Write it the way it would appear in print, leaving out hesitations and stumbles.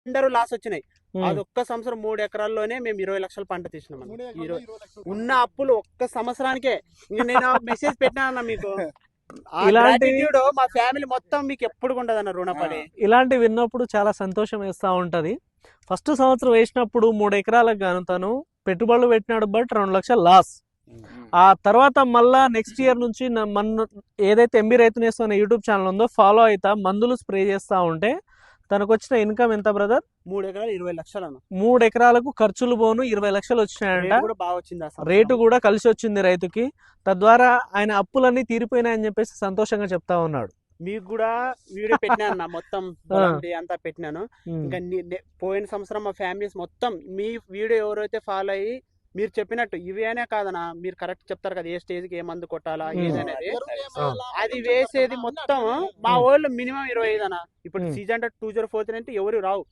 అందరూ లాస్ వచ్చినాయి. ఉమ్. అది ఒక్క సంవత్సరం 3 ఎకరాల్లోనే మేము 20 లక్షల పంట తీసినాం అన్న. ఉన్న అప్పులు ఒక్క సంవత్సరానికే. ఇంక నేను మెసేజ్ పెట్టినా అన్న మీకు, ఆ ఇలాంటి గ్రాటిట్యూడ్ మా ఫ్యామిలీ మొత్తం మీకు ఎప్పుడు ఉండదు అన్న రుణపడి. ఇలాంటివి విన్నప్పుడు చాలా సంతోషం వేస్తూ ఉంటది. ఫస్ట్ సంవత్సరం వేసినప్పుడు 3 ఎకరాలకు గాను తను పెట్టుబడులు పెట్టినాడు, బట్ 2 లక్షలు లాస్. ఆ తర్వాత మళ్ళా నెక్స్ట్ ఇయర్ నుంచి ఏదైతే ఎంబీ రైతు నేస్తం అనే యూట్యూబ్ ఛానల్ ఉందో ఫాలో అవుతా మందులు స్ప్రే చేస్తా ఉంటే తనకు వచ్చిన ఇన్కమ్ ఎంత బ్రదర్? 3 ఎకరాలు 20 లక్షలు అన్న. 3 ఎకరాలకు ఖర్చులు పోను 20 లక్షలు వచ్చినాయంట. రేటు కూడా బాగా వచ్చింది ఆ సంవత్సరం. రేటు కూడా కలిసి వచ్చింది రైతుకి. తద్వారా ఆయన అప్పులన్నీ తీరిపోయినాయని చెప్పేసి సంతోషంగా చెప్తా ఉన్నాడు. మీకు కూడా వీడియో పెట్టినా అన్న, మొత్తం పొలంది అంతా పెట్టినాను. ఉమ్. ఇంకా పోయిన సంవత్సరం మా ఫ్యామిలీస్ మొత్తం మీ వీడియో ఎవరైతే ఫాలో అయ్యి మీరు చెప్పినట్టు ఇవి అనే కాదనా, మీరు కరెక్ట్ చెప్తారు కదా ఏ స్టేజ్ కి ఏ మందు కొట్టాలా ఏదనేది, అది వేసేది మొత్తం మా వాళ్ళు మినిమం 25 అన్న. ఇప్పుడు సీజన్ 2043 అంటే ఎవరు రావు.